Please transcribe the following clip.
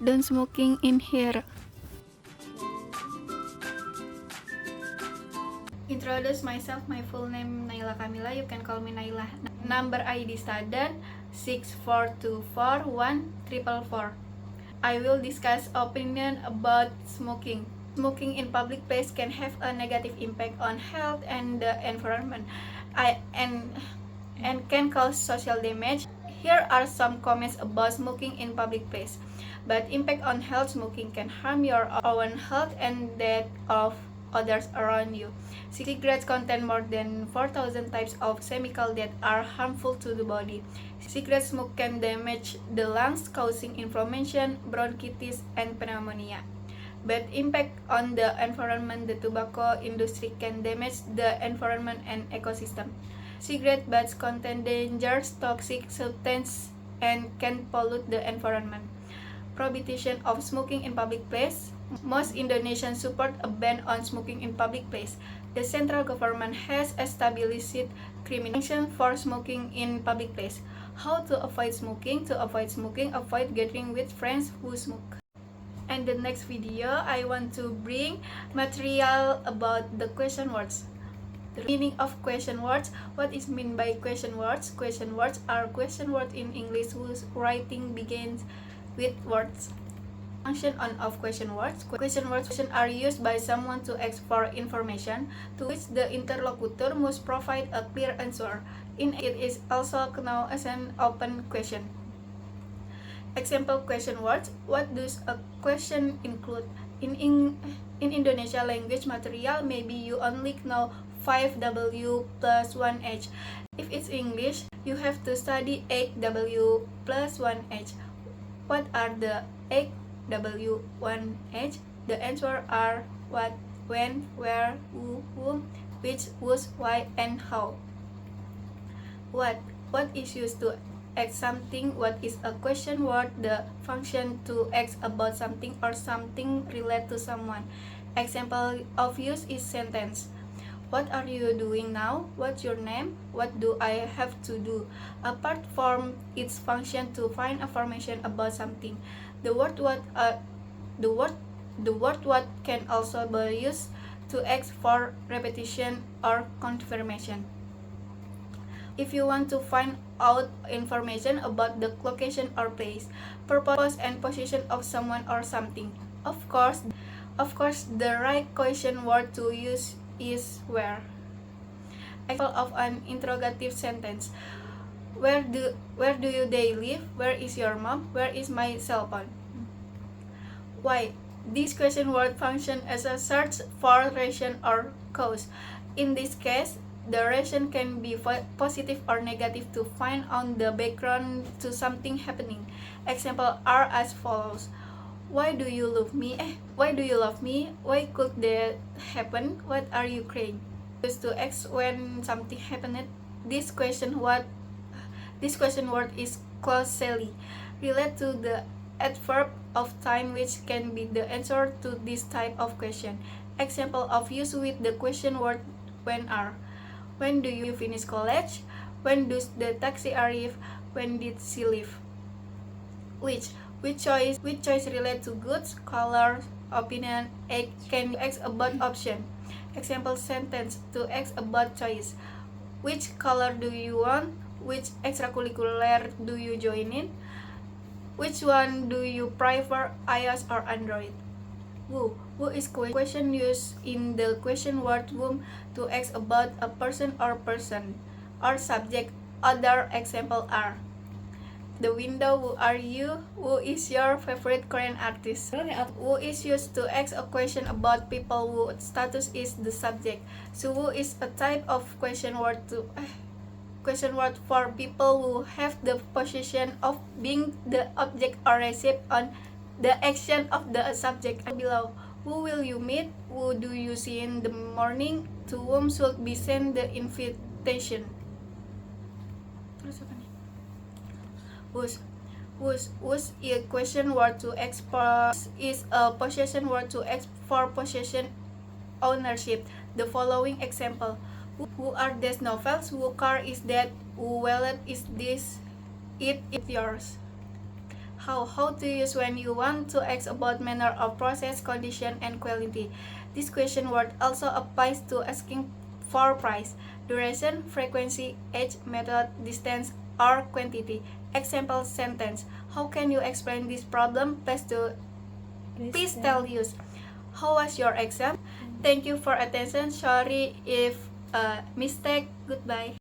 Don't smoking in here. Introduce myself. My full name Naila Kamila. You can call me Naila. Number ID student 6424144. I will discuss opinion about smoking. Smoking in public place can have a negative impact on health and the environment, and can cause social damage. Here are some comments about smoking in public place. But impact on health: smoking can harm your own health and that of others around you. Cigarettes contain more than 4,000 types of chemicals that are harmful to the body. Cigarette smoke can damage the lungs, causing inflammation, bronchitis, and pneumonia. Bad impact on the environment: the tobacco industry can damage the environment and ecosystem. Cigarette butts contain dangerous toxic substances and can pollute the environment. Prohibition of smoking in public place. Most Indonesians support a ban on smoking in public place. The central government has established criminal sanctions for smoking in public place. How to avoid smoking? To avoid smoking, avoid gathering with friends who smoke. And the next video, I want to bring material about the question words. The meaning of question words. What is meant by question words? Question words are question words in English whose writing begins with words. Function on of question words. Question words are used by someone to ask for information to which the interlocutor must provide a clear answer. It is also known as an open question. Example question words. What does a question include? In Indonesia language material, maybe you only know 5W plus 1H. If it's English, you have to study 8W plus 1H. What are the 8W 1H? The answer are what, when, where, who, whom, which, whose, why, and how. What is used to ask something? What is a question word? The function to ask about something or something related to someone. Example of use is sentence. What are you doing now? What's your name? What do I have to do? Apart from its function to find information about something, the word what can also be used to ask for repetition or confirmation. If you want to find out information about the location or place, purpose and position of someone or something, of course, the right question word to use is where. Example of an interrogative sentence. Where do they live? Where is your mom? Where is my cell phone? Why? This question word function as a search for reason or cause. In this case, the reason can be positive or negative to find out the background to something happening. Example are as follows. Why do you love me? Why do you love me? Why could that happen? What are you crying? Just to ask when something happened. This question word is closely related to the adverb of time, which can be the answer to this type of question. Example of use with the question word when are. When do you finish college? When does the taxi arrive? When did she leave? Which choice relate to goods, color, opinion. Can you ask about option? Example sentence to ask about choice. Which color do you want? Which extracurricular do you join in? Which one do you prefer, iOS or Android? Who is question used in the question word whom to ask about a person or subject. Other example are the window. Who are you? Who is your favorite Korean artist? Who is used to ask a question about people whose status is the subject. So who is a type of question word for people who have the position of being the object or receive on the action of the subject. Below, who will you meet? Who do you see in the morning? To whom should be sent the invitation? Whose is a question word to express is a possession word to ask for possession ownership. The following example: who are these novels? Who car is that? Who wallet is this? It yours. How to use when you want to ask about manner of process, condition, and quality. This question word also applies to asking for price, duration, frequency, age, method, distance, or quantity. Example sentence: how can you explain this problem? Please tell us. How was your exam? Thank you for attention. Sorry if mistake. Goodbye.